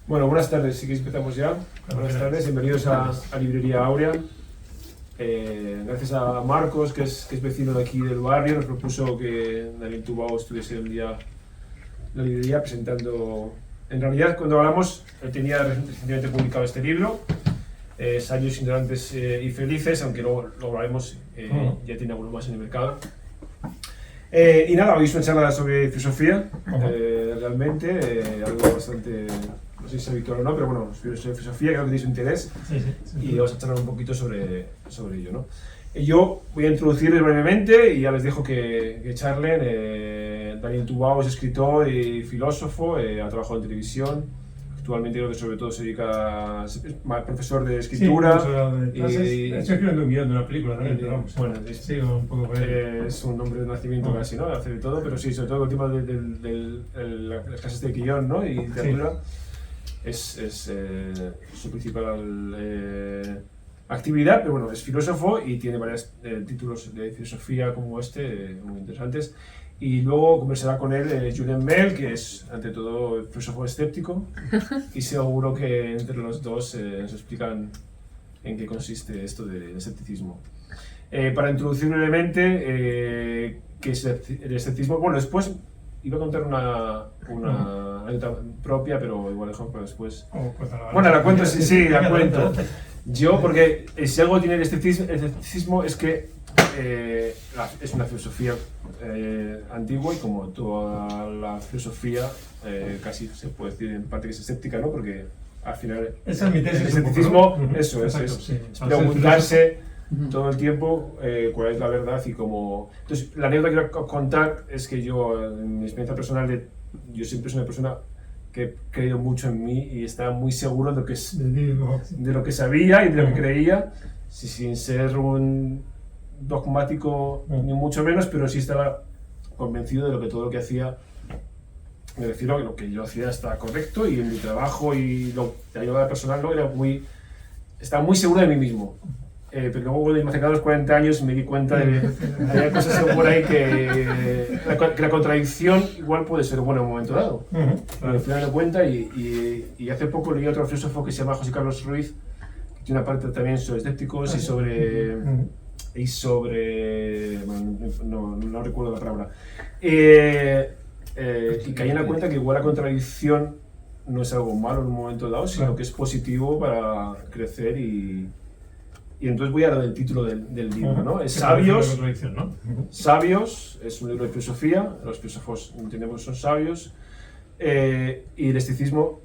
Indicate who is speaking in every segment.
Speaker 1: Bueno, buenas tardes, sí que empezamos ya. Buenas tardes, bienvenidos a Librería Áurea. Gracias a Marcos, que es vecino de aquí del barrio, nos propuso que Daniel Tubao estuviese un día en la librería presentando... En realidad, cuando hablamos, él tenía recientemente publicado este libro, Sabios, Ignorantes y Felices, aunque luego lo hablaremos, ya tiene alguno más en el mercado. Y nada, hoy es una charla sobre filosofía, realmente, algo bastante, no sé si es habitual o no, pero bueno, sobre filosofía, creo que tenéis un interés, y vamos a charlar un poquito sobre ello, ¿no? Yo voy a introducirles brevemente y ya les dejo que charlen. Daniel Tubao es escritor y filósofo, ha trabajado en televisión. Actualmente creo que sobre todo se dedica a ser profesor de escritura.
Speaker 2: Estoy escribiendo un guión de una película también, pero vamos.
Speaker 1: Bueno,
Speaker 2: sí, un poco por ahí.
Speaker 1: Es un nombre de nacimiento casi, ¿no? Hace de todo, pero sí, sobre todo el tema de las clases de guión, ¿no? Y literatura es su principal actividad, pero bueno, es filósofo y tiene varios títulos de filosofía como este, muy interesantes. Y luego conversará con él Julien Mel, que es ante todo filósofo escéptico, y seguro que entre los dos nos explican en qué consiste esto del escepticismo. Para introducir brevemente qué es el escepticismo, bueno, después iba a contar una anécdota propia, pero igual dejo para después. Bueno, la cuento, sí, la cuento. Yo, porque si algo tiene el escepticismo es que es una filosofía antigua y como toda la filosofía casi se puede decir en parte que es escéptica, ¿no? Porque al final
Speaker 2: esa es mi tesis,
Speaker 1: el escepticismo, ¿no? Eso es,
Speaker 2: sí.
Speaker 1: Es preguntarse todo el tiempo cuál es la verdad y cómo... Entonces, la anécdota que quiero contar es que yo, en mi experiencia personal, yo siempre soy una persona que he creído mucho en mí y estaba muy seguro de lo que sabía y de lo que creía, sin ser un dogmático ni mucho menos, pero sí estaba convencido de que todo lo que hacía, me refiero a que lo que yo hacía estaba correcto y en mi trabajo y la ayuda personal estaba muy seguro de mí mismo. Pero luego, cuando me acercaba a los 40 años, me di cuenta de que había cosas por ahí que la contradicción igual puede ser buena en un momento dado. Al final me di cuenta y hace poco leí a otro filósofo que se llama José Carlos Ruiz, que tiene una parte también sobre escépticos y sobre bueno, no recuerdo la palabra. Y caí en la cuenta que igual la contradicción no es algo malo en un momento dado, sino que es positivo para crecer y entonces voy a dar el título del libro, ¿no? Es Sabios,
Speaker 2: ¿no?
Speaker 1: Sabios, es un libro de filosofía, los filósofos entendemos que son sabios, y el escepticismo,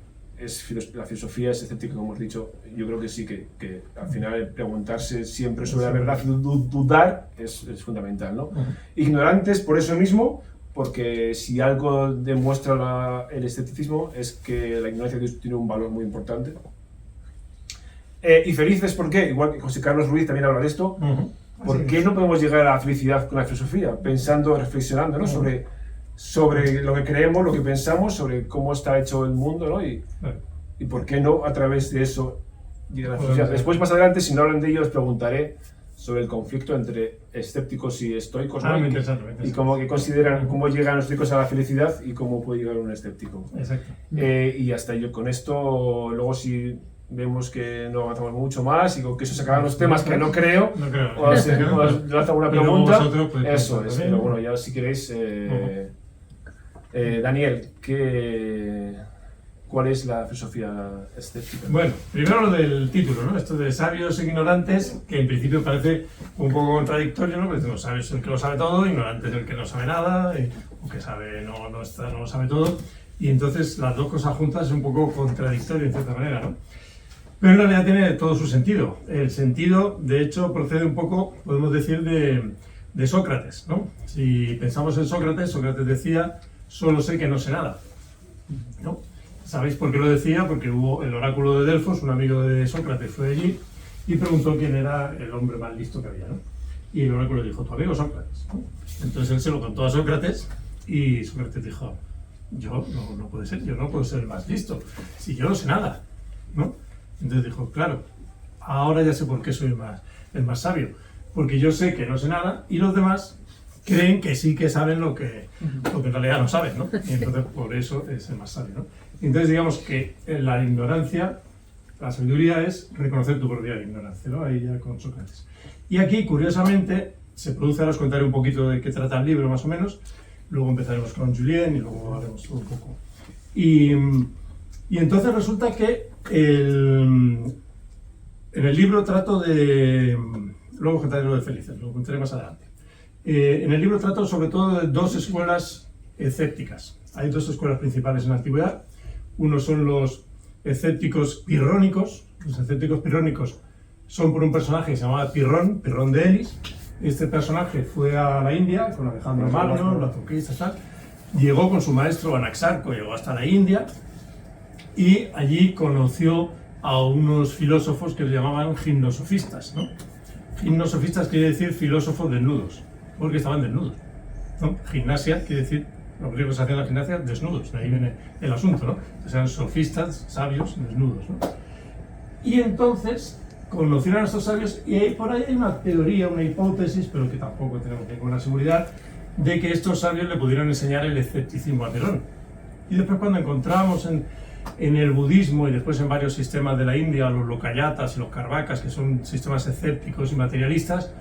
Speaker 1: la filosofía es escéptica, como hemos dicho. Yo creo que sí, que al final preguntarse siempre sobre la verdad y dudar es fundamental, ¿no? Ignorantes por eso mismo, porque si algo demuestra el escepticismo es que la ignorancia tiene un valor muy importante. Y felices, ¿por qué? Igual que José Carlos Ruiz también habla de esto. ¿Por qué no podemos llegar a la felicidad con la filosofía? Pensando, reflexionando, ¿no? sobre lo que creemos, lo que pensamos, sobre cómo está hecho el mundo, ¿no? Y por qué no a través de eso llegar a la felicidad. Después, más adelante, si no hablan de ello, os preguntaré sobre el conflicto entre escépticos y estoicos, ¿no? Y cómo que consideran, cómo llegan los estoicos a la felicidad y cómo puede llegar un escéptico.
Speaker 2: Exacto.
Speaker 1: Y hasta yo con esto, luego si vemos que no avanzamos mucho más y con que eso se acaban los temas que no creo, os lanzo alguna pregunta. Eso es, pero bueno, ya si queréis, Daniel, ¿cuál es la filosofía escéptica?
Speaker 2: Bueno, primero lo del título, ¿no? Esto de sabios e ignorantes, que en principio parece un poco contradictorio, ¿no? Porque decimos, sabios es el que lo sabe todo, ignorante es el que no sabe nada, o que sabe no lo sabe todo, y entonces las dos cosas juntas es un poco contradictorio en cierta manera, ¿no? Pero en realidad tiene todo su sentido. El sentido, de hecho, procede un poco, podemos decir, de Sócrates, ¿no? Si pensamos en Sócrates, Sócrates decía, solo sé que no sé nada, ¿no? ¿Sabéis por qué lo decía? Porque hubo el oráculo de Delfos, un amigo de Sócrates fue allí y preguntó quién era el hombre más listo que había, ¿no? Y el oráculo dijo, tu amigo Sócrates, ¿no? Entonces él se lo contó a Sócrates y Sócrates dijo, yo no puede ser, yo no puedo ser el más listo, si yo no sé nada, ¿no? Entonces dijo, claro, ahora ya sé por qué soy el más sabio, porque yo sé que no sé nada y los demás creen que sí que saben lo que en realidad no saben, ¿no? Y entonces por eso es el más sabio, ¿no? Entonces digamos que la ignorancia, la sabiduría es reconocer tu propia ignorancia, ¿no? Ahí ya con Sócrates. Y aquí, curiosamente, se produce, ahora os contaré un poquito de qué trata el libro más o menos, luego empezaremos con Julien y luego haremos todo un poco. Y entonces resulta que en el libro trato de... Luego contaré lo de Felices, lo contaré más adelante. En el libro trato sobre todo de dos escuelas escépticas. Hay dos escuelas principales en la antigüedad. Uno son los escépticos pirrónicos. Los escépticos pirrónicos son por un personaje que se llamaba Pirrón de Elis. Este personaje fue a la India con Alejandro Magno, la conquista, tal. Llegó con su maestro Anaxarco, llegó hasta la India y allí conoció a unos filósofos que le llamaban gimnosofistas, ¿no? Gimnosofistas quiere decir filósofos desnudos, porque estaban desnudos, ¿no? Gimnasia quiere decir, los griegos hacían la gimnasia desnudos, de ahí viene el asunto, ¿no? Entonces eran sofistas, sabios, desnudos, ¿no? Y entonces conocieron a estos sabios y por ahí hay una teoría, una hipótesis, pero que tampoco tenemos ninguna seguridad, de que estos sabios le pudieron enseñar el escepticismo a Pirrón. Y después cuando encontramos en el budismo y después en varios sistemas de la India, los lokayatas y los karvakas, que son sistemas escépticos y materialistas,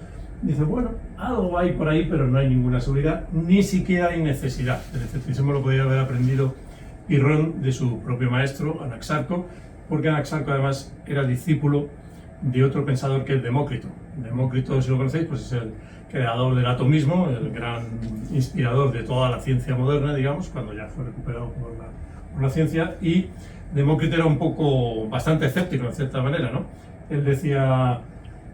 Speaker 2: dice, bueno, algo hay por ahí, pero no hay ninguna seguridad, ni siquiera hay necesidad. El escepticismo lo podría haber aprendido Pirrón de su propio maestro, Anaxarco, porque Anaxarco además era discípulo de otro pensador que es Demócrito. Demócrito, si lo conocéis, pues es el creador del atomismo, el gran inspirador de toda la ciencia moderna, digamos, cuando ya fue recuperado por la ciencia, y Demócrito era un poco bastante escéptico en cierta manera, ¿no? Él decía,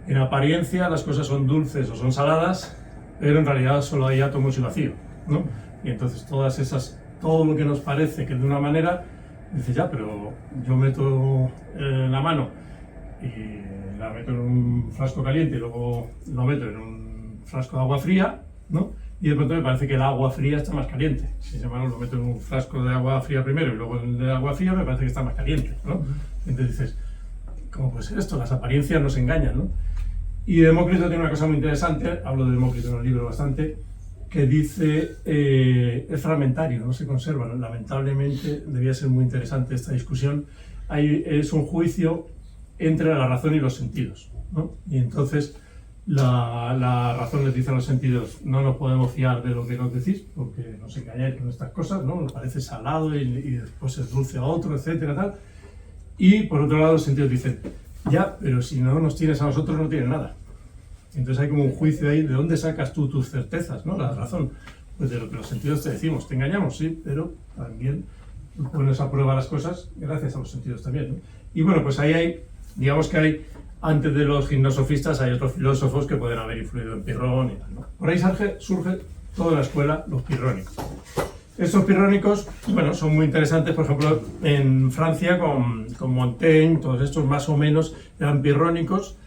Speaker 2: en apariencia las cosas son dulces o son saladas, pero en realidad solo hay átomos y vacío, ¿no? Y entonces todo lo que nos parece que es de una manera, dice, ya, pero yo meto la mano y la meto en un frasco caliente y luego lo meto en un frasco de agua fría, ¿no? Y de pronto me parece que el agua fría está más caliente. Si se lo meto en un frasco de agua fría primero y luego en el de agua fría, me parece que está más caliente, ¿no? Entonces dices, ¿cómo puede ser esto? Las apariencias nos engañan, ¿no? Y Demócrito tiene una cosa muy interesante, hablo de Demócrito en el libro bastante, que dice, es fragmentario, no se conserva, ¿no? Lamentablemente debía ser muy interesante esta discusión. Es un juicio entre la razón y los sentidos, ¿no? Y entonces la razón les dice a los sentidos, no nos podemos fiar de lo que nos decís, porque nos engañáis con estas cosas, ¿no? Nos parece salado y después es dulce a otro, etcétera, tal. Y por otro lado los sentidos dicen, ya, pero si no nos tienes a nosotros no tienes nada. Entonces hay como un juicio ahí, ¿de dónde sacas tú tus certezas, ¿no? La razón, pues de lo que los sentidos te decimos, te engañamos, sí, pero también pones a prueba las cosas gracias a los sentidos también, ¿no? Y bueno, pues ahí hay, digamos que hay, antes de los gimnosofistas hay otros filósofos que pueden haber influido en Pirrón y tal, ¿no? Por ahí surge toda la escuela, los pirrónicos. Estos pirrónicos, bueno, son muy interesantes, por ejemplo, en Francia con Montaigne, todos estos más o menos eran pirrónicos,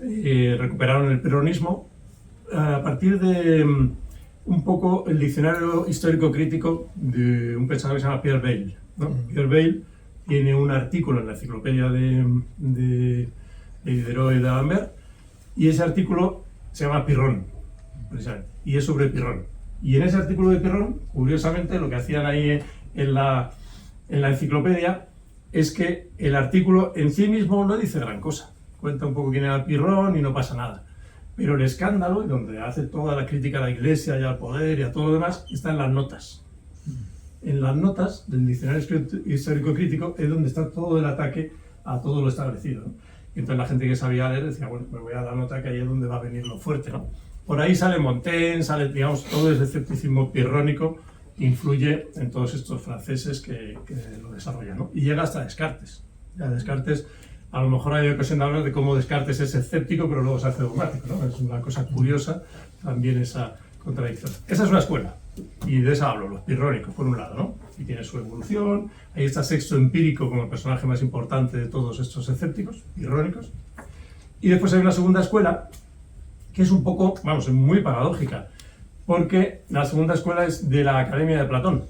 Speaker 2: recuperaron el pirronismo a partir de un poco el diccionario histórico-crítico de un pensador que se llama Pierre Bayle, ¿no? Pierre Bayle tiene un artículo en la enciclopedia de Diderot y d'Alembert, y ese artículo se llama Pirrón, precisamente, y es sobre Pirrón. Y en ese artículo de Pirrón, curiosamente, lo que hacían ahí en la enciclopedia es que el artículo en sí mismo no dice gran cosa. Cuenta un poco quién era Pirrón y no pasa nada. Pero el escándalo, donde hace toda la crítica a la Iglesia y al poder y a todo lo demás, está en las notas. En las notas del diccionario histórico-crítico es donde está todo el ataque a todo lo establecido, ¿no? Y entonces la gente que sabía leer decía, bueno, me voy a dar nota que ahí es donde va a venir lo fuerte, ¿no? Por ahí sale Montaigne, sale, digamos, todo ese escepticismo pirrónico que influye en todos estos franceses que lo desarrollan, ¿no? Y llega hasta Descartes. Ya Descartes, a lo mejor hay ocasión de hablar de cómo Descartes es escéptico, pero luego se hace dogmático, ¿no? Es una cosa curiosa también esa contradicción. Esa es una escuela, y de esa hablo, los pirrónicos, por un lado, ¿no? Y tiene su evolución. Ahí está Sexto Empírico como el personaje más importante de todos estos escépticos, pirrónicos. Y después hay una segunda escuela, que es un poco, vamos, muy paradójica, porque la segunda escuela es de la Academia de Platón.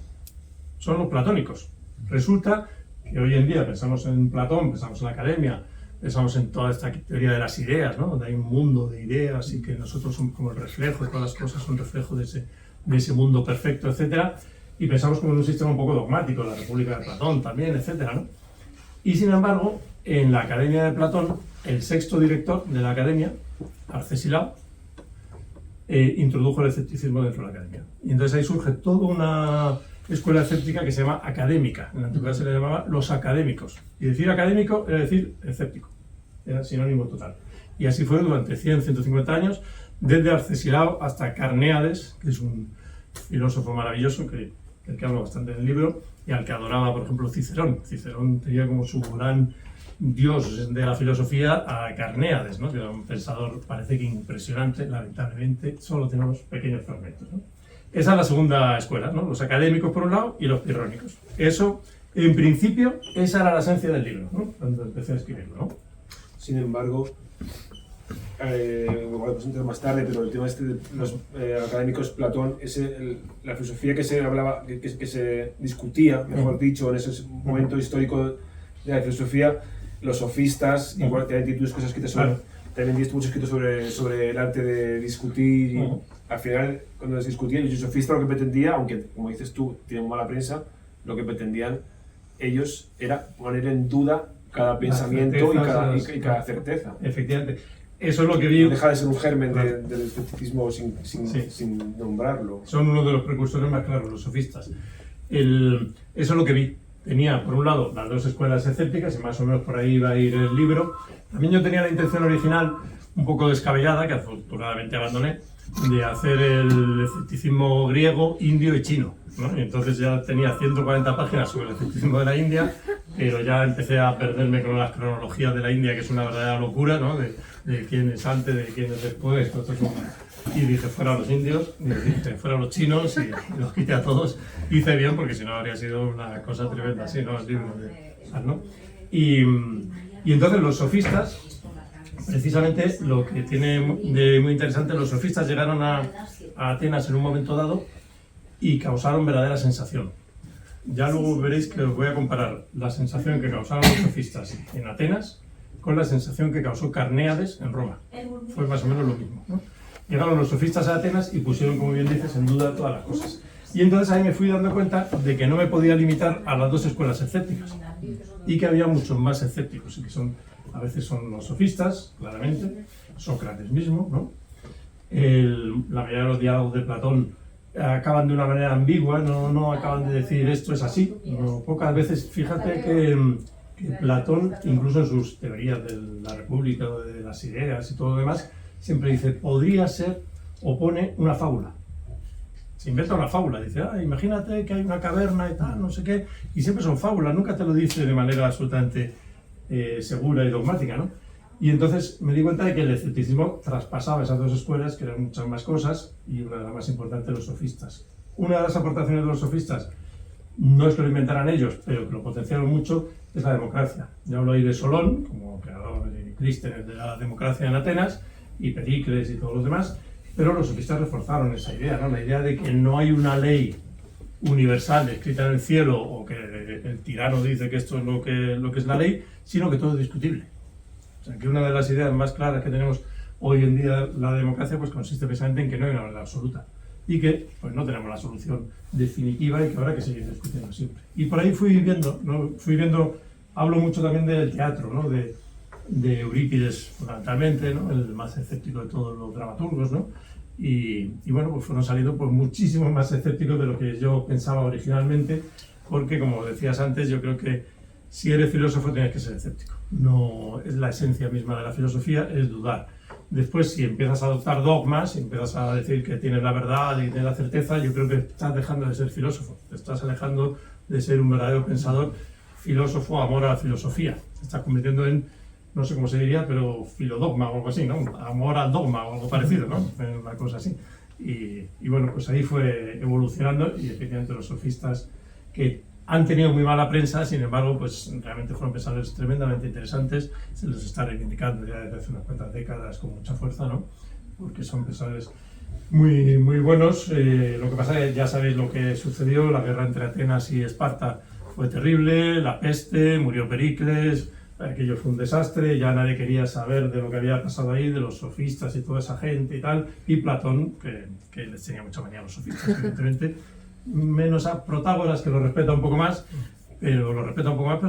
Speaker 2: Son los platónicos. Resulta que hoy en día pensamos en Platón, pensamos en la Academia, pensamos en toda esta teoría de las ideas, ¿no? Donde hay un mundo de ideas y que nosotros somos como el reflejo, todas las cosas son reflejo de ese mundo perfecto, etcétera. Y pensamos como en un sistema un poco dogmático, la República de Platón también, etcétera, ¿no? Y sin embargo, en la Academia de Platón, el sexto director de la Academia, Arcesilao, introdujo el escepticismo dentro de la Academia. Y entonces ahí surge toda una escuela escéptica que se llama académica. En la antigüedad se le llamaba los académicos. Y decir académico era decir escéptico. Era sinónimo total. Y así fue durante 100, 150 años, desde Arcesilao hasta Carnéades, que es un filósofo maravilloso que hablo bastante en el libro, y al que adoraba, por ejemplo, Cicerón. Cicerón tenía como su gran dios de la filosofía a Carnéades, ¿no? Que era un pensador, parece que impresionante, lamentablemente, solo tenemos pequeños fragmentos, ¿no? Esa es la segunda escuela, ¿no? Los académicos por un lado y los pirrónicos. Eso, en principio, esa era la esencia del libro, ¿no? Cuando empecé a escribirlo, ¿no?
Speaker 1: Sin embargo, igual pues entrar más tarde, pero el tema este de los académicos, Platón, la filosofía que se hablaba, que se discutía, mejor dicho, en ese momento histórico de la filosofía, los sofistas, igual también tienes cosas escritas sobre, también tienes mucho escrito sobre el arte de discutir, y al final, cuando se discutía, los sofistas lo que pretendía, aunque como dices tú, tienen mala prensa, lo que pretendían ellos era poner en duda cada pensamiento y cada certeza.
Speaker 2: Efectivamente. Eso es lo que vi.
Speaker 1: No deja de ser un germen del escepticismo sin nombrarlo.
Speaker 2: Son uno de los precursores más claros, los sofistas. Eso es lo que vi. Tenía, por un lado, las dos escuelas escépticas, y más o menos por ahí iba a ir el libro. También yo tenía la intención original, un poco descabellada, que afortunadamente abandoné, de hacer el escepticismo griego, indio y chino, ¿no? Y entonces ya tenía 140 páginas sobre el escepticismo de la India, pero ya empecé a perderme con las cronologías de la India, que es una verdadera locura, ¿no? De quién es antes, de quién es después, y dije fuera los indios, y dije fuera los chinos, y los quité a todos. Hice bien, porque si no habría sido una cosa tremenda, así, ¿no? El libro ¿no? Y entonces los sofistas, precisamente lo que tiene de muy interesante, los sofistas llegaron a Atenas en un momento dado y causaron verdadera sensación. Ya luego veréis que os voy a comparar la sensación que causaron los sofistas en Atenas con la sensación que causó Carnéades en Roma. Fue más o menos lo mismo, ¿no? Llegaron los sofistas a Atenas y pusieron, como bien dices, en duda todas las cosas. Y entonces ahí me fui dando cuenta de que no me podía limitar a las dos escuelas escépticas y que había muchos más escépticos, y que a veces son los sofistas, claramente, Sócrates mismo, ¿no? La mayoría de los diálogos de Platón acaban de una manera ambigua, no acaban de decir esto es así. Pocas veces, fíjate que Platón, incluso en sus teorías de la República, de las ideas y todo lo demás, siempre dice, podría ser, o pone una fábula. Se inventa una fábula, dice, imagínate que hay una caverna y tal, no sé qué, y siempre son fábulas, nunca te lo dice de manera absolutamente segura y dogmática, ¿no? Y entonces me di cuenta de que el escepticismo traspasaba esas dos escuelas, que eran muchas más cosas, y una de las más importantes, los sofistas. Una de las aportaciones de los sofistas, no es que lo inventaran ellos, pero que lo potenciaron mucho, es la democracia. Ya hablo ahí de Solón, como creador de Clístenes de la democracia en Atenas, y Pericles y todos los demás, pero los sofistas reforzaron esa idea, ¿no? La idea de que no hay una ley universal escrita en el cielo, o que el tirano dice que esto es lo que es la ley, sino que todo es discutible. O sea, que una de las ideas más claras que tenemos hoy en día la democracia pues consiste precisamente en que no hay una verdad absoluta y que pues no tenemos la solución definitiva y que habrá que seguir discutiendo siempre. Y por ahí fui viendo, ¿no? Hablo mucho también del teatro, ¿no? De Eurípides fundamentalmente, ¿no? El más escéptico de todos los dramaturgos, ¿no? Y bueno, pues fueron saliendo pues muchísimos más escépticos de lo que yo pensaba originalmente, porque como decías antes, yo creo que si eres filósofo tienes que ser escéptico. No es la esencia misma de la filosofía, es dudar. Después, si empiezas a adoptar dogmas, si empiezas a decir que tienes la verdad y tienes la certeza, yo creo que estás dejando de ser filósofo, te estás alejando de ser un verdadero pensador, filósofo, amor a la filosofía. Te estás convirtiendo en, no sé cómo se diría, pero filodogma o algo así, ¿no? Amor al dogma o algo parecido, ¿no? Una cosa así. Y bueno, pues ahí fue evolucionando y efectivamente los sofistas que han tenido muy mala prensa, sin embargo, pues realmente fueron pensadores tremendamente interesantes, se los está reivindicando ya desde hace unas cuantas décadas con mucha fuerza, ¿no? Porque son pensadores muy, muy buenos. Lo que pasa es que ya sabéis lo que sucedió, la guerra entre Atenas y Esparta fue terrible, la peste, murió Pericles, aquello fue un desastre, ya nadie quería saber de lo que había pasado ahí, de los sofistas y toda esa gente y tal, y Platón, que les tenía mucha manía a los sofistas, evidentemente, menos a Protágoras, que lo respeta un poco más, pero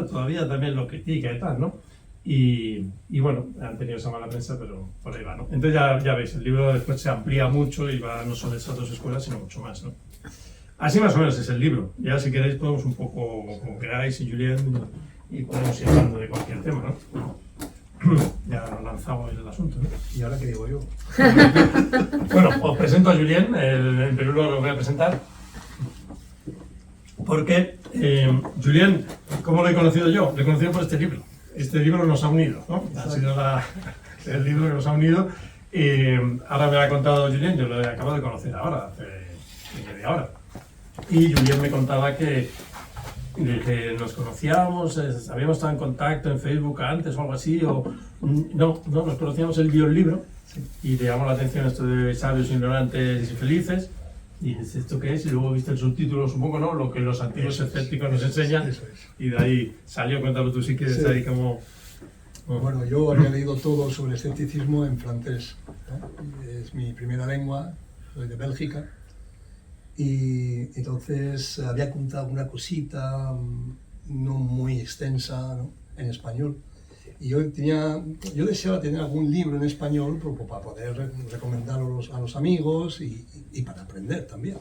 Speaker 2: todavía también lo critica y tal, ¿no? Y bueno, han tenido esa mala prensa, pero por ahí va, ¿no? Entonces ya veis, el libro después se amplía mucho y va no solo esas 2 escuelas, sino mucho más, ¿no? Así más o menos es el libro. Ya si queréis podemos un poco, como queráis, y Julien, y podemos ir hablando de cualquier tema, ¿no? Ya lanzamos el asunto, ¿no?
Speaker 3: ¿Y ahora qué digo yo?
Speaker 2: Bueno, os presento a Julien, en primer lugar lo voy a presentar. Porque Julien, ¿cómo lo he conocido yo? Lo he conocido por este libro. Este libro nos ha unido, ¿no? Ha sido el libro que nos ha unido. Ahora me lo ha contado Julien, yo lo acabo de conocer ahora, hace media hora. Y Julien me contaba que nos conocíamos, habíamos estado en contacto en Facebook antes o algo así, o no, nos conocíamos, él vio el libro y le llamó la atención esto de sabios, ignorantes y felices. Y dices, ¿esto qué es? Y luego viste el subtítulo, supongo, ¿no? Lo que los antiguos escépticos nos enseñan.
Speaker 3: Eso es.
Speaker 2: Y de ahí salió, cuéntalo tú si quieres,
Speaker 3: Sí.
Speaker 2: ahí como...
Speaker 3: Bueno, yo había leído todo sobre el escepticismo en francés, ¿no? Es mi primera lengua, soy de Bélgica. Y entonces había contado una cosita no muy extensa, ¿no? En español. Y yo deseaba tener algún libro en español para poder recomendarlo a los amigos y para aprender también.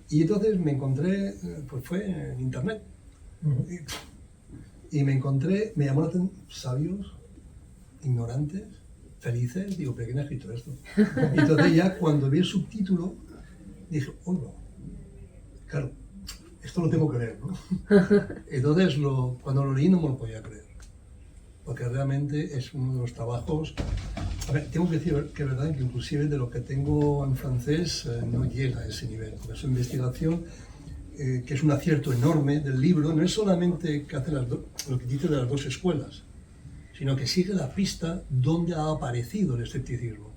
Speaker 3: Y entonces me encontré, pues fue en internet, y me llamó la atención, sabios, ignorantes, felices, digo, ¿pero quién ha escrito esto? Y entonces ya cuando vi el subtítulo, dije, oh no, claro, esto lo tengo que leer, ¿no? Entonces cuando lo leí no me lo podía creer. Porque realmente es uno de los trabajos... A ver, tengo que decir que es verdad que inclusive de lo que tengo en francés no llega a ese nivel. Porque su investigación, que es un acierto enorme del libro, no es solamente que hace lo que dice de las 2 escuelas, sino que sigue la pista donde ha aparecido el escepticismo.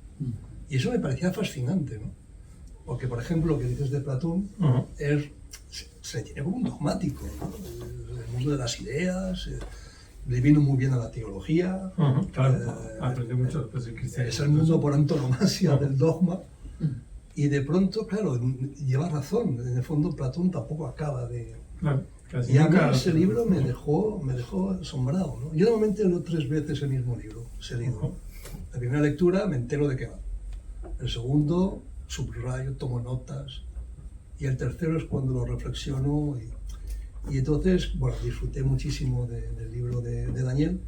Speaker 3: Y eso me parecía fascinante, ¿no? Porque, por ejemplo, lo que dices de Platón se le tiene como un dogmático, ¿no? El mundo de las ideas... le vino muy bien a la teología.
Speaker 2: Claro, aprendí mucho después del cristianismo.
Speaker 3: Es el mundo por antonomasia del dogma. Y de pronto, claro, lleva razón. En el fondo, Platón tampoco acaba de...
Speaker 2: Claro, casi
Speaker 3: Y a mí
Speaker 2: nunca...
Speaker 3: ese libro me dejó asombrado, ¿no? Yo normalmente leo 3 veces el mismo libro, seguido. La primera lectura me entero de qué va. El segundo, subrayo, tomo notas. Y el tercero es cuando lo reflexiono y entonces, bueno, disfruté muchísimo del libro de Daniel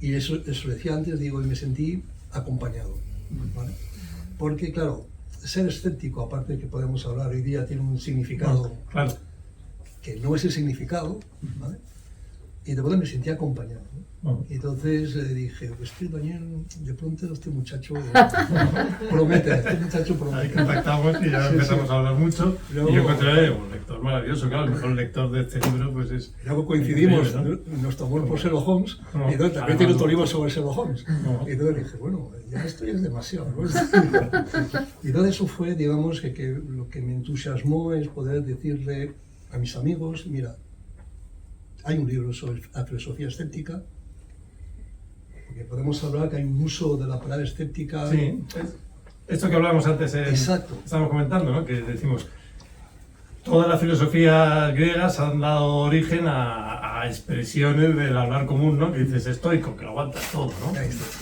Speaker 3: y eso lo decía antes, digo, y me sentí acompañado, ¿vale? Porque, claro, ser escéptico, aparte de que podemos hablar hoy día, tiene un significado
Speaker 2: Claro.
Speaker 3: que no es el significado, ¿vale? Y de pronto me sentí acompañado, ¿no? Y entonces dije, pues que Daniel, de pronto este muchacho promete.
Speaker 2: Ahí contactamos y ya empezamos a hablar mucho.
Speaker 3: Luego,
Speaker 2: y yo encontré un lector maravilloso, claro, el mejor lector de este libro pues es...
Speaker 3: Luego coincidimos,
Speaker 2: increíble, ¿no?
Speaker 3: nos tomó por Sherlock Holmes, y entonces también tiene otro libro sobre Sherlock Holmes. Y entonces dije, bueno, ya esto ya es demasiado, ¿no? Y entonces eso fue, digamos, que lo que me entusiasmó es poder decirle a mis amigos, mira, hay un libro sobre la filosofía escéptica, porque podemos hablar que hay un uso de la palabra escéptica.
Speaker 2: Sí, esto que hablábamos antes,
Speaker 3: Exacto.
Speaker 2: estábamos comentando, ¿no? Que decimos, todas las filosofías griegas han dado origen a expresiones del hablar común, ¿no? Que dices estoico, que lo aguantas todo, ¿no?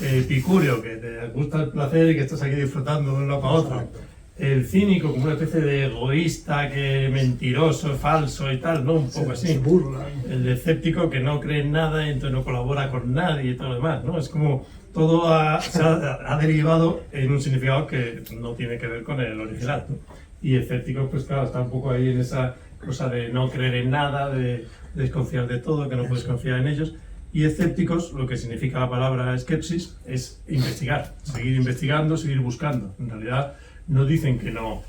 Speaker 2: Epicúreo, que te gusta el placer y que estás aquí disfrutando de un lado para otro.
Speaker 3: Exacto.
Speaker 2: El cínico, como una especie de egoísta, que mentiroso, falso y tal, ¿no? Un poco así.
Speaker 3: Se burla.
Speaker 2: El escéptico que no cree en nada y entonces no colabora con nadie y todo lo demás, ¿no? Es como todo se ha derivado en un significado que no tiene que ver con el original, ¿no? Y escéptico, pues claro, está un poco ahí en esa cosa de no creer en nada, de desconfiar de todo, que no puedes confiar en ellos. Y escépticos, lo que significa la palabra esquepsis, es investigar, seguir investigando, seguir buscando. En realidad no dicen que no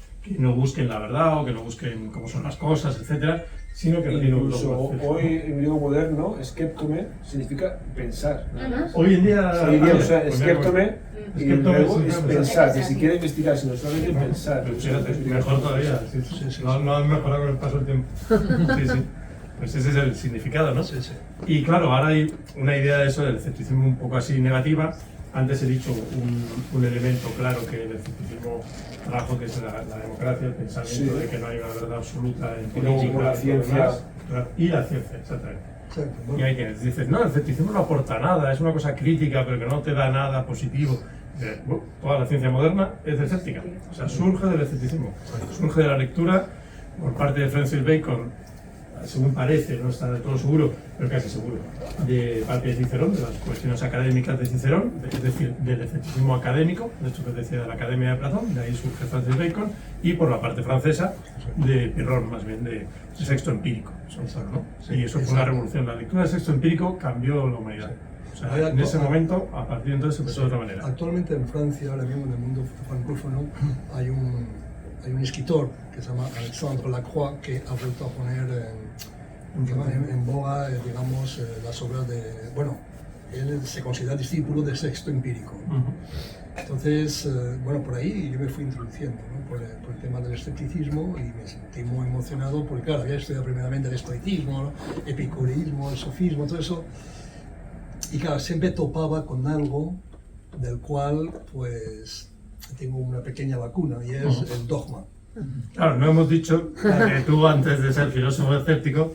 Speaker 2: busquen la verdad o que no busquen cómo son las cosas, etcétera, sino que
Speaker 1: incluso hoy en griego moderno, skeptome significa pensar.
Speaker 2: Hoy en día,
Speaker 1: o sea, skeptome y luego es pensar, ni siquiera investigar, sino solamente pensar.
Speaker 2: Pero fíjate, mejor todavía, sí. No han mejorado con el paso del tiempo. Sí, sí. Pues ese es el significado, ¿no?
Speaker 3: Sí, sí.
Speaker 2: Y claro, ahora hay una idea de eso, del escepticismo un poco así negativa. Antes he dicho un elemento claro que el escepticismo trajo, que es la democracia, el pensamiento
Speaker 1: Sí.
Speaker 2: de que no hay una verdad absoluta en
Speaker 1: Y luego
Speaker 2: política,
Speaker 1: la
Speaker 2: y
Speaker 1: ciencia.
Speaker 2: demás. Y la ciencia, exactamente.
Speaker 3: Exacto.
Speaker 2: Y
Speaker 3: Bueno,
Speaker 2: hay quienes dicen, no, el escepticismo no aporta nada, es una cosa crítica, pero que no te da nada positivo. Bueno, toda la ciencia moderna es escéptica, o sea, surge del escepticismo, surge de la lectura por parte de Francis Bacon, según parece, no está del todo seguro, pero casi seguro, de parte de Cicerón, de las cuestiones académicas de Cicerón, es decir, del escepticismo académico, de esto que decía de la Academia de Platón, de ahí surge Francis Bacon, y por la parte francesa de Pirrón, más bien de Sexto Empírico, ¿no? Y eso fue una revolución, la lectura del Sexto Empírico cambió la humanidad. O sea, en ese momento, a partir de entonces, se empezó de otra manera.
Speaker 3: Actualmente en Francia, ahora mismo en el mundo francófono, hay un escritor que se llama Alexandre Lacroix que ha vuelto a poner en boga, digamos, las obras de... Bueno, él se considera discípulo del Sexto Empírico. Entonces, bueno, por ahí yo me fui introduciendo, ¿no? por el tema del escepticismo, y me sentí muy emocionado porque, claro, había estudiado primeramente el estoicismo, ¿no? Epicureísmo, el sofismo, todo eso. Y claro, siempre topaba con algo del cual, pues, tengo una pequeña vacuna, y es el dogma.
Speaker 2: Claro, no hemos dicho que tú, antes de ser filósofo escéptico,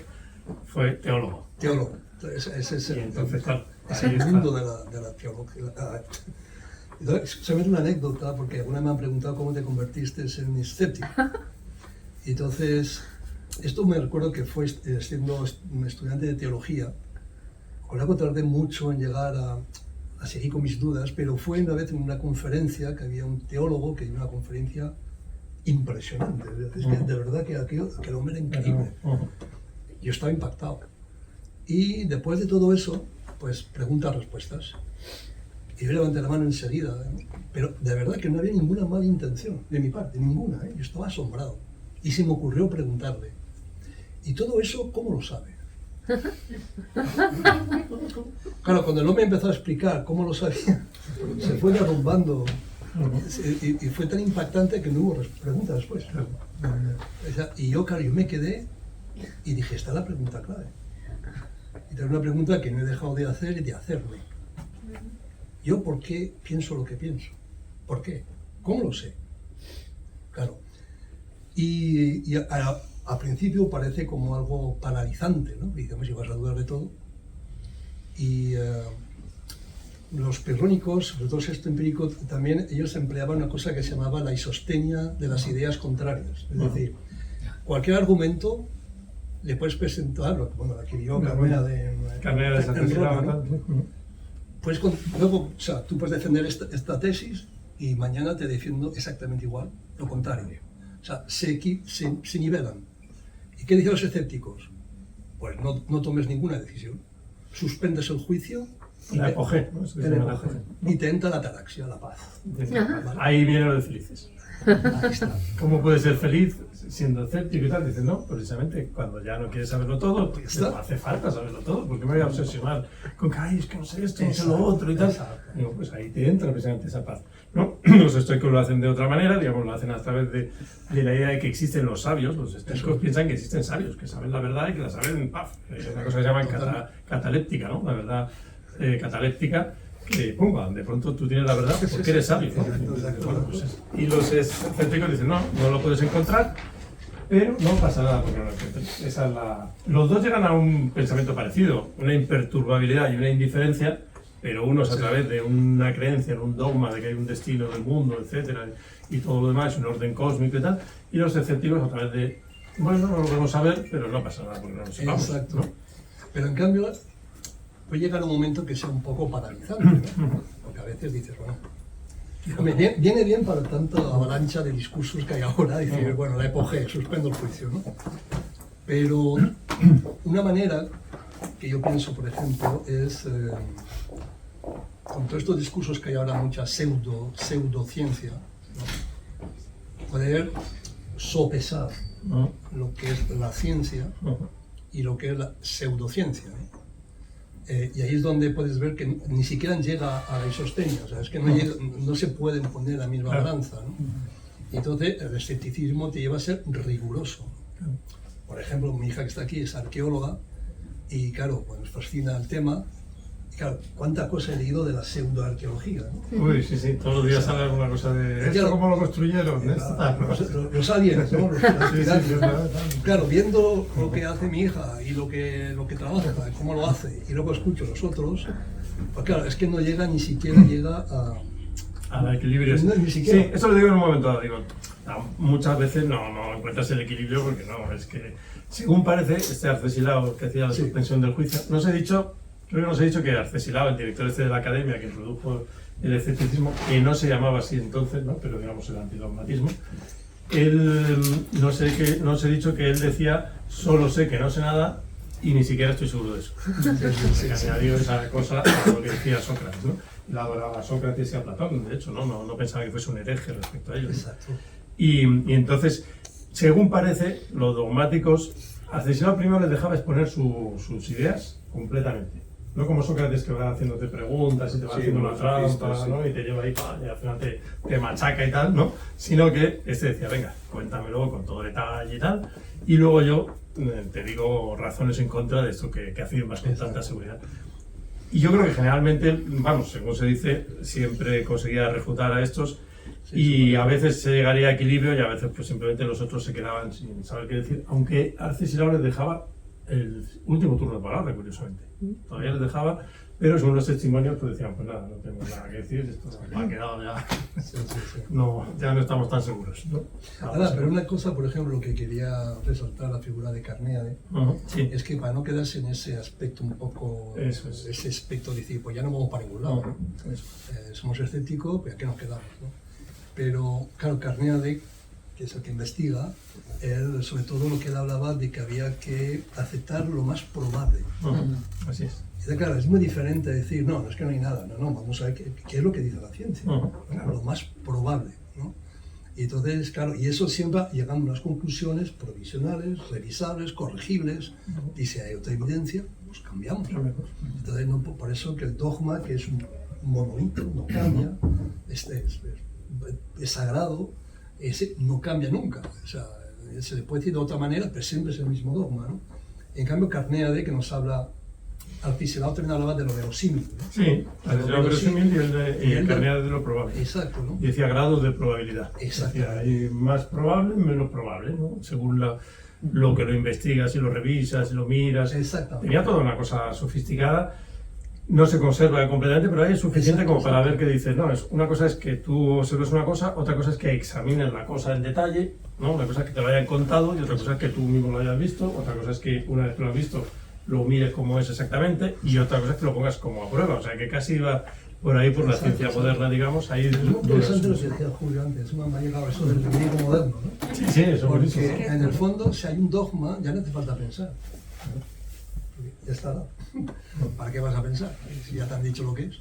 Speaker 2: fue teólogo.
Speaker 3: Teólogo. Ese es
Speaker 2: Y entonces, claro,
Speaker 3: es
Speaker 2: ahí
Speaker 3: el
Speaker 2: está.
Speaker 3: mundo de la teología. Entonces, solamente una anécdota, porque alguna vez me han preguntado cómo te convertiste en escéptico. Y entonces, esto me recuerdo que fue siendo un estudiante de teología. Con la que tardé mucho en llegar a seguir con mis dudas, pero fue una vez en una conferencia que había un teólogo que dio una conferencia impresionante. Es que de verdad que el hombre era increíble. Yo estaba impactado. Y después de todo eso, pues preguntas-respuestas. Y yo levanté la mano enseguida, ¿eh? Pero de verdad que no había ninguna mala intención de mi parte, ninguna, ¿eh? Yo estaba asombrado. Y se me ocurrió preguntarle, ¿y todo eso cómo lo sabe? Claro, cuando el hombre empezó a explicar cómo lo sabía, se fue derrumbando. Y fue tan impactante que no hubo preguntas después. Y yo, claro, yo me quedé y dije, esta es la pregunta clave. Y es una pregunta que no he dejado de hacer y de hacerme. ¿Yo por qué pienso lo que pienso? ¿Por qué? ¿Cómo lo sé? Claro. Y a principio parece como algo paralizante, ¿no? Digamos, si vas a dudar de todo. Y los pirrónicos, sobre todo el Sexto Empírico, también ellos empleaban una cosa que se llamaba la isostenia de las ideas contrarias. Es decir, cualquier argumento le puedes presentar, bueno, aquí yo, Carmena de
Speaker 2: Roma,
Speaker 3: ¿no? Pues luego, o sea, tú puedes defender esta tesis y mañana te defiendo exactamente igual, lo contrario. O sea, se nivelan. ¿Y qué dicen los escépticos? Pues no tomes ninguna decisión. Suspendes el juicio y
Speaker 2: la apogé, ¿no?
Speaker 3: y te entra la ataraxia, la paz.
Speaker 2: Ahí viene lo de felices.
Speaker 3: Ahí está.
Speaker 2: ¿Cómo puedes ser feliz siendo escéptico y tal? Dices, no, precisamente cuando ya no quieres saberlo todo, pues no hace falta saberlo todo, porque me voy a obsesionar con que, ay, es que no sé esto, no sé lo otro y tal. Digo, pues ahí te entra precisamente esa paz. ¿No? Los estoicos lo hacen de otra manera, digamos, lo hacen a través de la idea de que existen los sabios. Los estoicos piensan que existen sabios, que saben la verdad y que la saben, paf. Es una cosa que se llama cataléptica, ¿no? La verdad cataléptica. Que pumba, de pronto tú tienes la verdad porque eres sabio. Bueno, pues y los escépticos dicen, no lo puedes encontrar, pero no pasa nada porque no lo encuentres. Esa es los dos llegan a un pensamiento parecido, una imperturbabilidad y una indiferencia, pero unos a través de una creencia en un dogma de que hay un destino del mundo, etcétera, y todo lo demás, un orden cósmico y tal, y los escépticos a través de, bueno, no lo podemos saber, pero no pasa nada porque no lo sepamos.
Speaker 3: Exacto.
Speaker 2: ¿No?
Speaker 3: Pero en cambio, puede llegar un momento que sea un poco paralizante, ¿no? Porque a veces dices, bueno, viene bien para tanta avalancha de discursos que hay ahora, decir, bueno, la epogea, suspendo el juicio, ¿no? Pero una manera que yo pienso, por ejemplo, es, con todos estos discursos que hay ahora, mucha pseudociencia, ¿no? Poder sopesar lo que es la ciencia y lo que es la pseudociencia, ¿no? Y ahí es donde puedes ver que ni siquiera llega a la isostenia, o sea, es que no se pueden poner la misma balanza, ¿no? Y entonces el escepticismo te lleva a ser riguroso. por ejemplo, mi hija que está aquí es arqueóloga y claro, pues nos fascina el tema. Y claro, cuánta cosa he leído de la pseudoarqueología, ¿no?
Speaker 2: Uy, sí, sí, todos los días sale alguna cosa de esto, cómo lo construyeron, esto tal, ¿no?
Speaker 3: Los aliens, ¿no?
Speaker 2: Sí, sí, sí,
Speaker 3: Claro, viendo lo que hace mi hija y lo que trabaja, cómo lo hace, y luego escucho los otros, pues claro, es que no llega, ni siquiera llega
Speaker 2: al equilibrio.
Speaker 3: No, ni siquiera.
Speaker 2: Sí, eso lo digo en un momento dado, digo, muchas veces no encuentras el equilibrio porque no, es que, según parece, este Arcesilao que hacía la
Speaker 3: Sí.
Speaker 2: suspensión del juicio, creo que nos he dicho que Arcesilao, el director este de la academia que introdujo el escepticismo, que no se llamaba así entonces, ¿no? Pero digamos el antidogmatismo, él nos he dicho que él decía, solo sé que no sé nada y ni siquiera estoy seguro de eso. Se añadió esa cosa a lo que decía Sócrates, ¿no? La adoraba a Sócrates y a Platón, de hecho, no pensaba que fuese un hereje respecto a ellos.
Speaker 3: Exacto.
Speaker 2: Y entonces, según parece, los dogmáticos, Arcesilao primero les dejaba exponer sus ideas completamente. No como Sócrates que va haciéndote preguntas y te va haciendo una trampa, ¿no? Y te lleva ahí y al final te machaca y tal, ¿no? Sino que este decía, venga, cuéntamelo con todo detalle y tal, y luego yo te digo razones en contra de esto que afirmas con tanta seguridad. Y yo creo que generalmente, vamos, según se dice, siempre conseguía refutar a estos y a veces se llegaría a equilibrio y a veces pues simplemente los otros se quedaban sin saber qué decir, aunque Arcesilao les dejaba el último turno de palabra, curiosamente. Todavía les dejaba, pero según los testimonios pues decían, pues nada, no tenemos nada que decir, esto ha quedado ya, no, ya no estamos tan seguros, ¿no?
Speaker 3: Ahora, pero una cosa, por ejemplo, que quería resaltar la figura de Carneade,
Speaker 2: Sí.
Speaker 3: es que para no quedarse en ese aspecto un poco,
Speaker 2: Eso es.
Speaker 3: ese aspecto de decir, pues ya no vamos para ningún lado, ¿no?
Speaker 2: Eso.
Speaker 3: Somos escépticos, pues ¿a qué nos quedamos, no? Pero, claro, Carneade, que es el que investiga, él sobre todo lo que él hablaba de que había que aceptar lo más probable.
Speaker 2: Así es.
Speaker 3: Y claro, es muy diferente decir, no, es que no hay nada, no, vamos a ver qué es lo que dice la ciencia. Claro, lo más probable, ¿no? Y entonces, claro, y eso siempre llegando a unas conclusiones provisionales, revisables, corregibles, y si hay otra evidencia, pues cambiamos. Entonces, no, por eso que el dogma, que es un monolito, no cambia, es sagrado, ese no cambia nunca. O sea, se le puede decir de otra manera, pero siempre es el mismo dogma, ¿no? En cambio, Carneade, que nos habla, Arcesilao también hablaba de lo verosímil, ¿no?
Speaker 2: Sí, lo verosímil y el Carneade de lo probable.
Speaker 3: Exacto, ¿no?
Speaker 2: Y decía grados de probabilidad.
Speaker 3: Exacto.
Speaker 2: Decía, hay más probable, menos probable, ¿no? Según lo que lo investigas y lo revisas y lo miras.
Speaker 3: Exactamente.
Speaker 2: Tenía toda una cosa sofisticada. No se conserva completamente, pero ahí es suficiente como para ver que dices, no, una cosa es que tú observes una cosa, otra cosa es que examines la cosa en detalle, ¿no? Una cosa es que te lo hayan contado y otra cosa es que tú mismo lo hayas visto, otra cosa es que una vez que lo has visto lo mires como es exactamente y otra cosa es que lo pongas como a prueba, o sea que casi iba por ahí por la ciencia moderna, digamos, ahí...
Speaker 3: Es muy interesante lo que decía Julio antes, me ha llegado eso del griego moderno, ¿no?
Speaker 2: Sí, sí, eso es buenísimo.
Speaker 3: Porque en el fondo, si hay un dogma, ya no hace falta pensar. Ya está dado. ¿Para qué vas a pensar? Si ya te han dicho lo que es.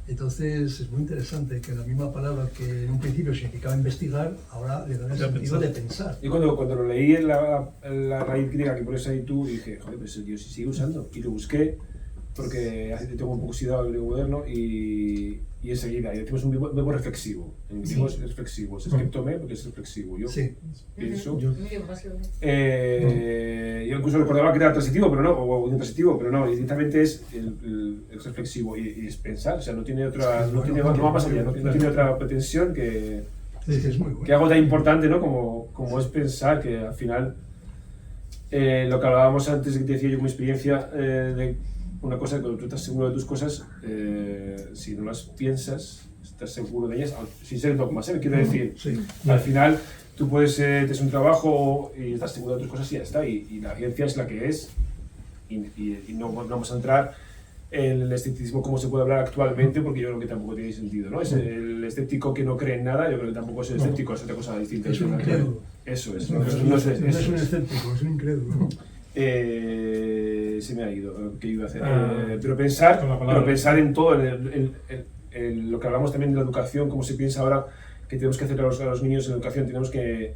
Speaker 3: Entonces es muy interesante que la misma palabra que en un principio significaba investigar, ahora le da el sentido de pensar.
Speaker 1: Y cuando lo leí en la raíz griega que pones ahí tú, dije, joder, pues el Dios sí sigue usando. Y lo busqué, porque tengo un poco oxidado el griego moderno, y enseguida, y decimos un verbo reflexivo. En griego es reflexivo, es escriptome porque es reflexivo. Yo pienso. Yo incluso recordaba que era transitivo, pero no, o intransitivo, pero no, directamente es el reflexivo y es pensar, o sea, no tiene otra, no va más allá, no tiene otra pretensión que algo tan importante, ¿no? Como es pensar, que al final lo que hablábamos antes, que te decía yo como experiencia de una cosa, cuando tú estás seguro de tus cosas, si no las piensas, estás seguro de ellas, sin ser dogmas, ¿eh? Quiero decir, al final tú puedes tener un trabajo y estás seguro de tus cosas y ya está, y la ciencia es la que es, y no vamos a entrar en el escepticismo como se puede hablar actualmente, porque yo creo que tampoco tiene sentido, ¿no? Es el escéptico que no cree en nada, yo creo que tampoco es el escéptico, es otra cosa distinta.
Speaker 3: Es un incrédulo.
Speaker 1: Eso es,
Speaker 3: no es un escéptico, es un incrédulo.
Speaker 1: Se me ha ido, ¿qué iba a hacer? Pero pensar en todo, en lo que hablamos también de la educación, cómo se piensa ahora que tenemos que hacer a los niños en educación, tenemos que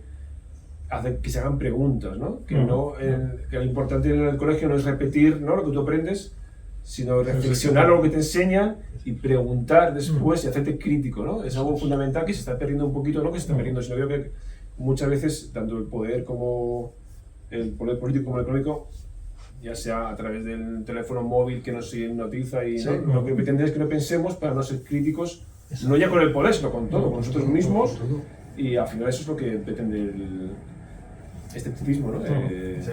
Speaker 1: hacer que se hagan preguntas, ¿no? Que lo importante en el colegio no es repetir, ¿no?, lo que tú aprendes, sino reflexionar lo que te enseñan y preguntar después y hacerte crítico, ¿no? Es algo fundamental que se está perdiendo un poquito, no que se está perdiendo, sino veo que muchas veces, tanto el poder como el poder político como el económico, ya sea a través del teléfono móvil que nos hipnotiza y
Speaker 3: Sí.
Speaker 1: ¿no? Lo que pretende es que no pensemos para no ser críticos,
Speaker 3: Exacto.
Speaker 1: no ya con el poder, sino con todo, con nosotros mismos,
Speaker 3: Con todo.
Speaker 1: y al final eso es lo que pretende el escepticismo, ¿no?
Speaker 2: Sí.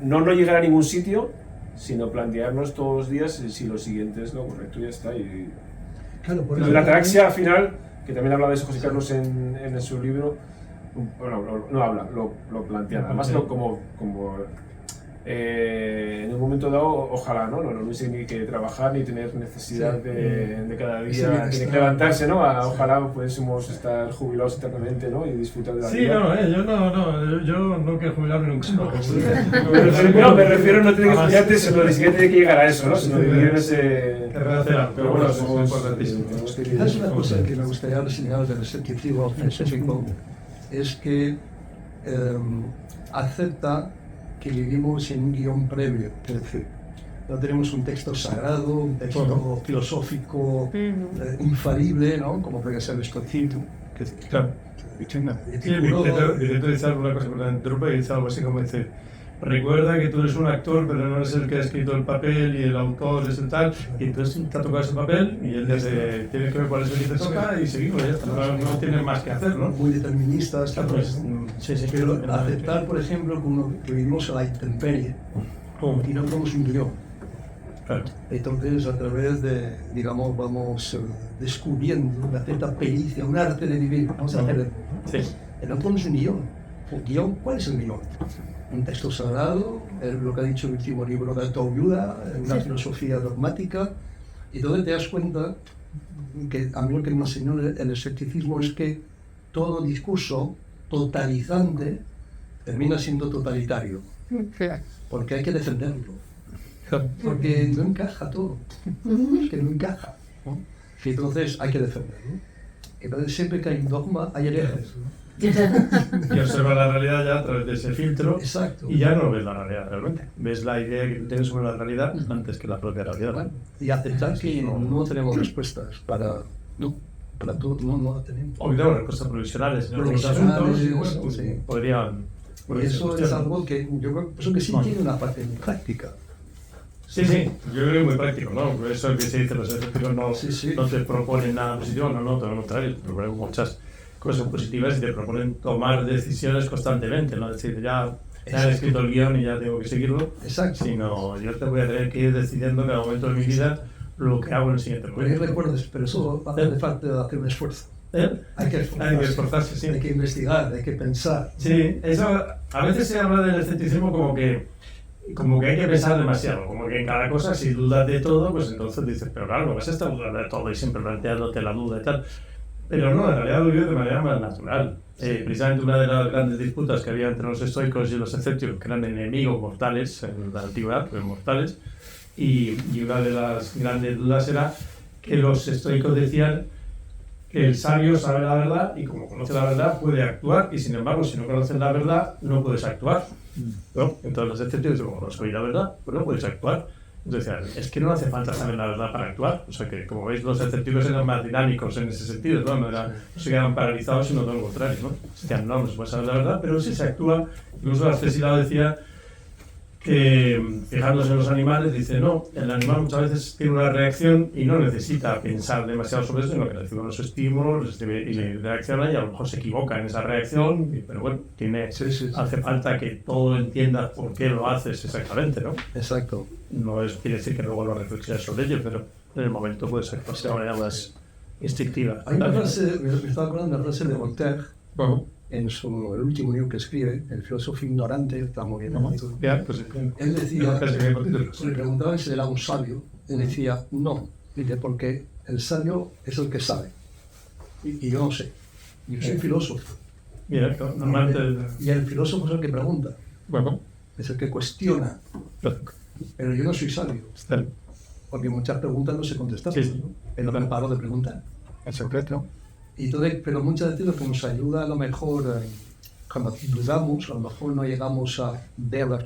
Speaker 1: No llegar a ningún sitio, sino plantearnos todos los días si lo siguiente es lo correcto y ya está. Y
Speaker 3: Claro, por
Speaker 1: la ataraxia al final, que también habla de eso José Carlos en su libro, bueno, no habla, lo plantea, además como en un momento dado, ojalá, ¿no? No hubiese ni que trabajar ni tener necesidad
Speaker 3: Sí.
Speaker 1: de cada
Speaker 3: Ese
Speaker 1: día
Speaker 3: bienestar.
Speaker 1: tener que levantarse, ¿no? Ojalá pudiésemos estar jubilados eternamente, ¿no? Y disfrutar de la
Speaker 2: Sí,
Speaker 1: vida.
Speaker 2: yo no quiero jubilarme nunca.
Speaker 1: No, me refiero no tener que estudiarte, sino ni siquiera tener que llegar a eso, ¿no? Sino vivir en ese...
Speaker 2: Pero bueno, eso es importantísimo.
Speaker 3: Quizás una cosa que me gustaría reseñar del escepticismo filosófico es que acepta que vivimos en un guión previo, es decir, no tenemos un texto sagrado, un texto filosófico infalible, ¿no? Como puede ser el estoicismo, que
Speaker 2: Claro. Sí, Epicuro dice alguna cosa importante, dice algo así como dice: recuerda que tú eres un actor, pero no eres el que ha escrito el papel y el autor es el tal, y entonces te ha tocado ese papel y él dice: tienes que ver cuál es el que te toca y seguimos, ya está, no tienes más que hacer, ¿no?
Speaker 3: muy deterministas,
Speaker 2: Claro, pues, sí,
Speaker 3: pero aceptar, por ejemplo, que vivimos a la intemperie y no tenemos un guión.
Speaker 2: Claro.
Speaker 3: Entonces, a través de, digamos, vamos descubriendo una cierta pericia, un arte de vivir. Vamos a hacer.
Speaker 2: Sí.
Speaker 3: No tenemos un guión. ¿Guión? ¿Cuál es el guión? Un texto sagrado, lo que ha dicho el último libro de autoayuda, una filosofía dogmática, y donde te das cuenta que a mí lo que me enseñó el escepticismo es que todo discurso totalizante termina siendo totalitario, porque hay que defenderlo. Porque no encaja todo, es que no encaja, ¿no? Y entonces hay que defenderlo. Entonces siempre que hay un dogma hay herejes, ¿no?
Speaker 2: Y observa la realidad ya a través de ese filtro.
Speaker 3: Exacto.
Speaker 2: Y ya no ves la realidad realmente. Ves la idea que tú tienes sobre la realidad antes que la propia realidad.
Speaker 3: Bueno, y aceptar que no tenemos respuestas para todo, no la tenemos.
Speaker 2: O tenemos respuestas provisionales en algunos
Speaker 3: Provisionales,
Speaker 2: asuntos. Bueno, pues,
Speaker 3: sí.
Speaker 2: podrían
Speaker 3: Y eso
Speaker 2: ser
Speaker 3: es
Speaker 2: cuestiones.
Speaker 3: algo que yo creo que sí tiene una parte muy práctica.
Speaker 2: Sí, yo creo que es muy práctico, ¿no? Eso es que se dice, los escepticos no te proponen nada positivo, no, todo lo contrario, te proponen muchas cosas positivas y te proponen tomar decisiones constantemente, ¿no? Es decir, ya he escrito el guión y ya tengo que seguirlo,
Speaker 3: Exacto.
Speaker 2: sino yo te voy a tener que ir decidiendo en cada momento de mi vida lo que hago en el siguiente
Speaker 3: Pero hay
Speaker 2: momento.
Speaker 3: recuerdos, pero eso hace falta hacer un esfuerzo. Hay que
Speaker 2: esforzarse, sí.
Speaker 3: Hay que investigar, hay que pensar.
Speaker 2: Sí, eso a veces se habla del escepticismo como que hay que pensar demasiado, como que en cada cosa, si dudas de todo, pues entonces dices, pero claro, no vas a estar dudando de todo y siempre planteándote la duda y tal. Pero no, en realidad lo vive de manera más natural. Precisamente una de las grandes disputas que había entre los estoicos y los escépticos, que eran enemigos mortales en la antigüedad, pues mortales, y una de las grandes dudas era que los estoicos decían que el sabio sabe la verdad y como conoce la verdad puede actuar, y sin embargo si no conoces la verdad no puedes actuar. ¿No? Entonces los escépticos dicen, como no soy la verdad, pues no puedes actuar. Entonces decían, es que no hace falta saber la verdad para actuar. O sea que, como veis, los escépticos eran más dinámicos en ese sentido, ¿no? No se quedaban paralizados, sino todo lo contrario, ¿no? Decían, no se puede saber la verdad, pero sí se actúa. Incluso Arcesilao decía que, fijándose en los animales, dice, no, el animal muchas veces tiene una reacción y no necesita pensar demasiado sobre eso, sino que recibe unos estímulos y reacciona y a lo mejor se equivoca en esa reacción, pero bueno, hace falta que todo entiendas por qué lo haces exactamente, ¿no?
Speaker 3: Exacto.
Speaker 2: No quiere decir que luego lo reflexiones sobre ello, pero en el momento puede ser de una manera más instintiva.
Speaker 3: Hay una frase, me estaba acordando de una frase de Voltaire, en el último libro que escribe, El filósofo ignorante, está muy bien. Él decía, se le preguntaban si era un sabio, él decía, no, dice, porque el sabio es el que sabe, y yo no sé, yo soy filósofo.
Speaker 2: Mira, normalmente...
Speaker 3: Y el filósofo es el que pregunta,
Speaker 2: Bueno,
Speaker 3: es el que cuestiona, pero yo no soy sabio, porque muchas preguntas no se contestan,
Speaker 2: Sí.
Speaker 3: ¿no? Pero no paro de preguntar.
Speaker 2: en secreto.
Speaker 3: Y entonces, pero muchas veces lo que nos ayuda a lo mejor, cuando dudamos, a lo mejor no llegamos a ver las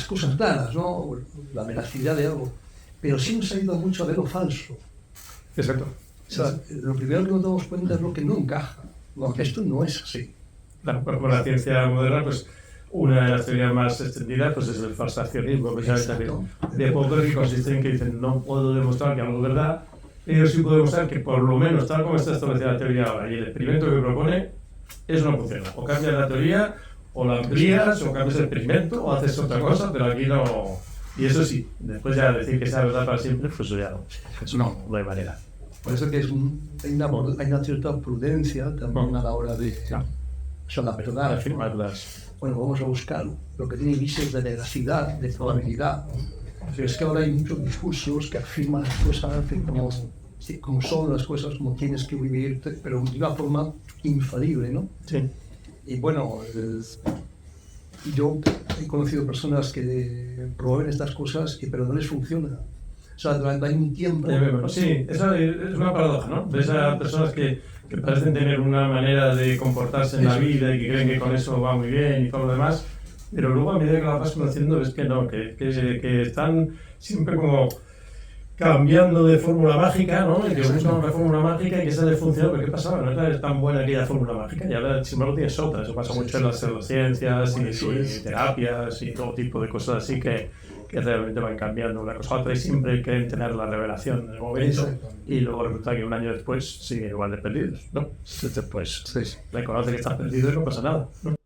Speaker 3: cosas claras, ¿no? La veracidad de algo, pero sí nos ayuda mucho a ver lo falso.
Speaker 2: Exacto.
Speaker 3: O sea, lo primero que nos damos cuenta es lo que no encaja. No, esto no es así.
Speaker 2: la ciencia moderna, pues una de las teorías más extendidas pues es el falsacionismo, precisamente de Popper, que consiste en que dicen no puedo demostrar que algo es verdad, pero sí puedo demostrar que por lo menos tal como está establecida la teoría ahora y el experimento que propone, eso no funciona. O cambias la teoría, o la amplías, o cambias el experimento, o haces otra cosa, pero aquí no. Y eso sí, después ya decir que sea verdad para siempre, pues eso ya no. Eso no hay manera.
Speaker 3: Por eso que hay una cierta prudencia también a la hora de... Son la verdad.
Speaker 2: Afirmarlas.
Speaker 3: Bueno, vamos a buscar lo que tiene visos de veracidad, de probabilidad. Es que ahora hay muchos discursos que afirman las cosas como son las cosas, como tienes que vivir, pero de una forma infalible, ¿no?
Speaker 2: Sí.
Speaker 3: Y bueno, yo he conocido personas que promueven estas cosas, pero no les funciona. O sea, durante un tiempo...
Speaker 2: Sí, eso es una paradoja, ¿no? Ves a personas que parecen tener una manera de comportarse en la vida y que creen que con eso va muy bien y todo lo demás, pero luego a medida que la vas conociendo ves que no, que están siempre como cambiando de fórmula mágica, ¿no? Y que buscan una fórmula mágica y que esa les funciona, pero ¿qué pasaba? No era tan buena aquella fórmula mágica y ahora sin embargo tienes otra. Eso pasa mucho en las pseudociencias y terapias y todo tipo de cosas así que realmente van cambiando una cosa a otra y siempre quieren tener la revelación en el momento y luego resulta que un año después siguen igual de perdidos, ¿no? Entonces pues reconoce que estás perdido y no pasa nada, ¿no?